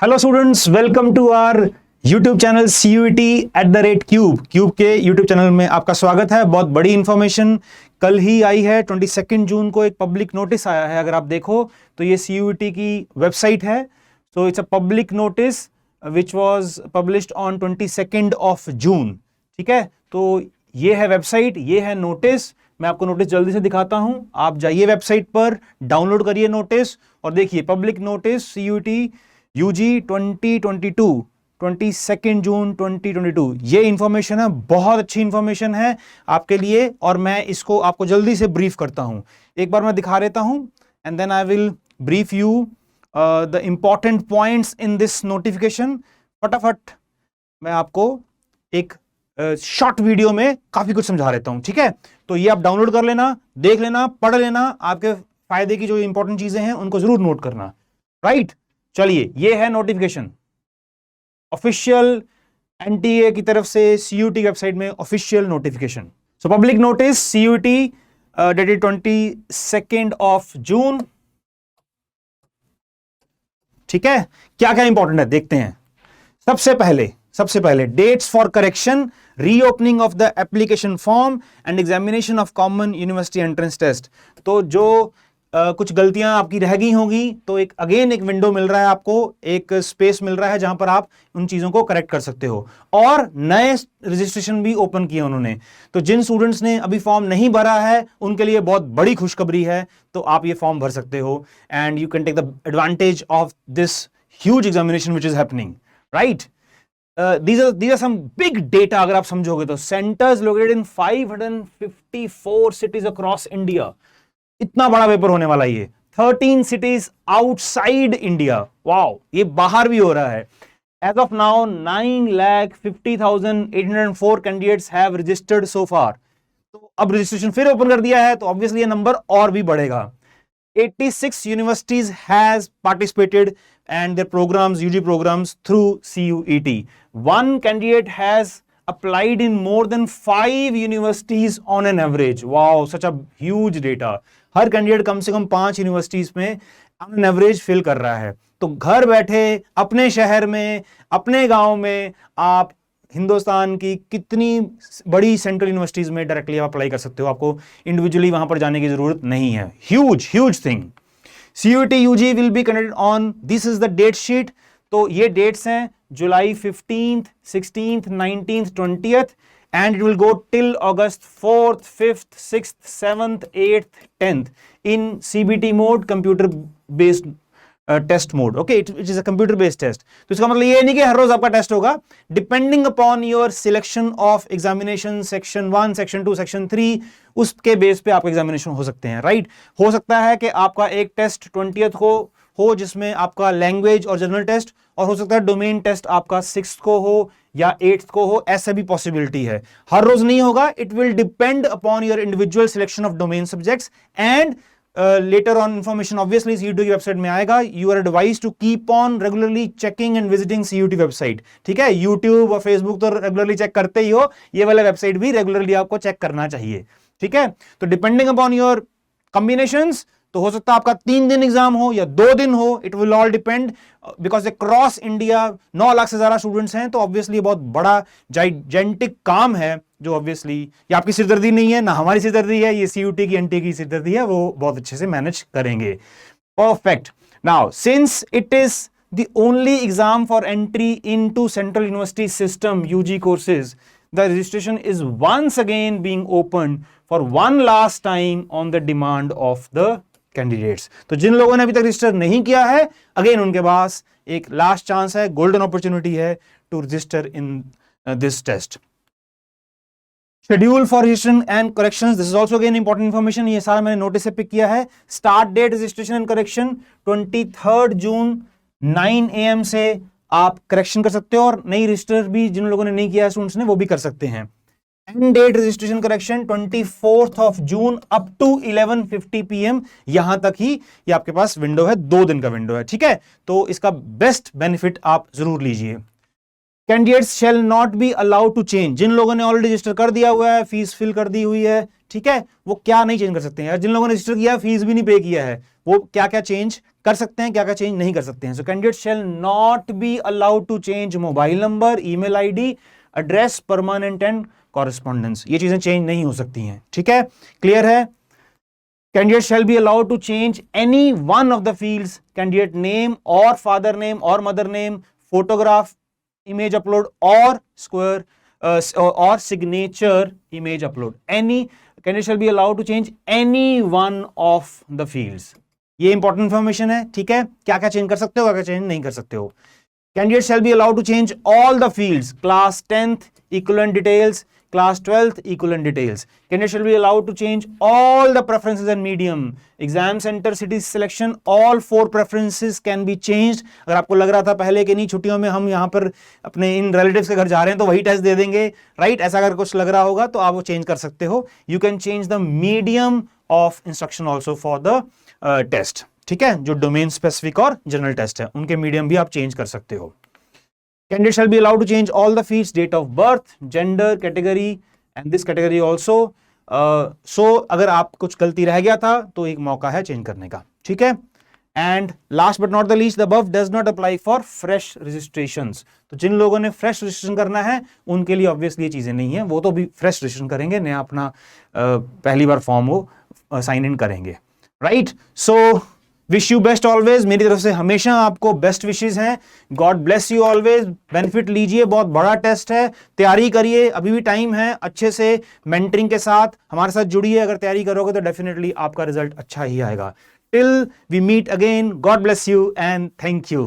Hello students, welcome to our YouTube channel CUET@CUBE। Cube के YouTube channel में आपका स्वागत है। बहुत बड़ी इंफॉर्मेशन कल ही आई है। 22 जून को एक पब्लिक नोटिस आया है। अगर आप देखो तो ये CUET की वेबसाइट है। So it's a public notice which was published on 22 जून। ठीक है, तो ये है वेबसाइट, ये है नोटिस। मैं आपको नोटिस जल्दी से दिखाता हूं। आप जाइए वेबसाइट पर, डाउनलोड करिए नोटिस और देखिए पब्लिक नोटिस CUET UG 2022 22 जून 2022। ये इंफॉर्मेशन है, बहुत अच्छी इंफॉर्मेशन है आपके लिए और मैं इसको आपको जल्दी से ब्रीफ करता हूं। एक बार मैं दिखा देता हूं and then I will brief you the important points in this notification. फटाफट मैं आपको एक शॉर्ट वीडियो में काफी कुछ समझा देता हूं। ठीक है, तो ये आप डाउनलोड कर लेना, देख लेना, पढ़ लेना। आपके फायदे की जो इंपॉर्टेंट चीजें हैं उनको जरूर नोट करना। राइट, चलिए, ये है नोटिफिकेशन ऑफिशियल NTA की तरफ से CUET वेबसाइट में official notification. So public notice CUET dated 22 जून। ठीक है, क्या क्या इंपॉर्टेंट है देखते हैं। सबसे पहले dates for correction, reopening of the application form and examination of common university entrance test. तो जो कुछ गलतियां आपकी रह गई होंगी तो एक विंडो मिल रहा है आपको, एक स्पेस मिल रहा है जहां पर आप उन चीजों को करेक्ट कर सकते हो। और नए रजिस्ट्रेशन भी ओपन किए उन्होंने। तो जिन स्टूडेंट्स ने अभी फॉर्म नहीं भरा है उनके लिए बहुत बड़ी खुशखबरी है। तो आप ये फॉर्म भर सकते हो and you can take the advantage of this huge examination which is happening. Right, these are some big data। अगर आप समझोगे तो centers located in 554 cities across India। इतना बड़ा पेपर होने वाला ये। 13 cities outside India। वाओ, ये बाहर भी हो रहा है। As of now 9,50,804 candidates have registered so far। तो अब रजिस्ट्रेशन फिर ओपन कर दिया है तो ऑब्वियसली ये नंबर और भी बढ़ेगा। 86 universities has participated and their programs, UG programs through CUET। One candidate has applied in more than 5 universities on an average। Wow, such a huge data। हर कैंडिडेट कम से कम 5 यूनिवर्सिटीज में ऑन एन एवरेज फिल कर रहा है। तो घर बैठे अपने शहर में, अपने गांव में आप हिंदुस्तान की कितनी बड़ी सेंट्रल यूनिवर्सिटीज में डायरेक्टली आप अप्लाई कर सकते हो। आपको इंडिविजुअली वहां पर जाने की जरूरत नहीं है। Huge thing. CUET UG will be conducted on, this is the date sheet. तो ये डेट्स हैं जुलाई 15th, 16th, 19th, 20th and it will go till August 4th, 5th, 6th, 7th, 8th, 10th in CBT mode, computer based test mode। okay, it is a computer based test। तो इसका मतलब ये नहीं कि हर रोज आपका test होगा। Depending upon your selection of examination, section 1, section 2, section 3, उसके base पे आपके एग्जामिनेशन हो सकते हैं। राइट, हो सकता है कि आपका एक टेस्ट 20th को हो जिसमें आपका लैंग्वेज और जनरल टेस्ट, और हो सकता है डोमेन टेस्ट आपका 6th को हो या 8th को हो। ऐसा भी पॉसिबिलिटी है, हर रोज नहीं होगा। It will depend upon your individual selection of domain subjects and later on information obviously CUET की वेबसाइट में आएगा। You are advise to keep on regularly checking and visiting CUET website. ठीक है, यूट्यूब और फेसबुक तो regularly check करते ही हो, ये वाला वेबसाइट भी रेगुलरली आपको चेक करना चाहिए। ठीक है, तो डिपेंडिंग अपॉन योर कॉम्बिनेशंस, तो हो सकता है आपका 3 दिन एग्जाम हो या 2 दिन हो। It will all depend because cross India 9 lakh से ज्यादा स्टूडेंट्स हैं। तो ऑब्वियसली बहुत बड़ा जाइजेंटिक काम है जो ऑब्वियसली ये आपकी सिरदर्दी नहीं है, ना हमारी सिरदर्दी है, ये CUET की NTA की सिरदर्दी है। वो बहुत अच्छे से मैनेज करेंगे। Perfect. Now since it is the only exam for entry into central university system UG courses, the registration is once again being opened for one last time on the demand of the candidates। तो जिन लोगों ने अभी तक register नहीं किया है, again उनके पास एक लास्ट चांस है, गोल्डन अपॉर्चुनिटी है to register in this test. Schedule for registration and corrections, this is also again important information. ये सारा मैंने नोटिस से पिक किया है। Start date registration and correction 23 June 9 AM से आप करेक्शन कर सकते हो, और नई रजिस्टर भी जिन लोगों ने नहीं किया है स्टूडेंट्स ने, वो भी कर सकते हैं। End date registration correction 24 June up to 11:50 PM। यहां तक ही ये आपके पास विंडो है, 2 दिन का विंडो है। ठीक है, तो इसका बेस्ट बेनिफिट आप जरूर लीजिए। Candidates shall not be allowed to change, जिन लोगों ने ऑलरेडी रजिस्टर कर दिया हुआ है, फीस फिल कर दी हुई है, ठीक है, वो क्या नहीं चेंज कर सकते हैं। जिन लोगों ने रजिस्टर किया है, फीस भी नहीं पे किया है, वो क्या क्या चेंज कर सकते हैं, क्या क्या चेंज नहीं कर सकते हैं। So candidate shall not be allowed to change mobile number, email ID, address, permanent and correspondence, ये चीजें चेंज नहीं हो सकती हैं। ठीक है, क्लियर है। Candidate shall be allowed to change any one of the fields, candidate name or father name or mother name, photograph, image upload or square or signature image upload. Any candidate shall be allowed to change any one of the fields. ये important information है। ठीक है, क्या क्या change कर सकते हो, क्या क्या चेंज नहीं कर सकते हो। Candidate shall be allowed to change all the fields, class 10th equivalent details, class 12th equivalent details. Candidate shall be allowed to change all the preferences and medium, exam center, city selection, all 4 preferences can be changed. अगर आपको लग रहा था पहले कि नहीं छुट्टियों में हम यहाँ पर अपने इन रिलेटिव्स के घर जा रहे हैं तो वही टेस्ट दे देंगे, राइट, ऐसा अगर कुछ लग रहा होगा तो आप वो चेंज कर सकते हो। You can change the medium of instruction also for the test. ठीक है, जो डोमेन स्पेसिफिक और जनरल टेस्ट है उनके मीडियम भी आप चेंज कर सकते हो। Candidate shall be allowed to change all the fields, date of birth, gender, category and this category also. So अगर आप कुछ गलती रह गया था तो एक मौका है चेंज करने का। ठीक है, and last but not the least, the above does not apply for fresh registrations. तो जिन लोगों ने फ्रेश रजिस्ट्रेशन करना है उनके लिए ऑब्वियसली ये चीजें नहीं है, वो तो भी फ्रेश रजिस्ट्रेशन करेंगे, नया अपना पहली बार फॉर्म वो साइन इन करेंगे, right. So wish you best always, मेरी तरफ से हमेशा आपको बेस्ट विशेस हैं। God bless you always, benefit लीजिए, बहुत बड़ा टेस्ट है, तैयारी करिए, अभी भी टाइम है, अच्छे से मेंटरिंग के साथ हमारे साथ जुड़िए। अगर तैयारी करोगे तो डेफिनेटली आपका रिजल्ट अच्छा ही आएगा। Till we meet again, God bless you and thank you.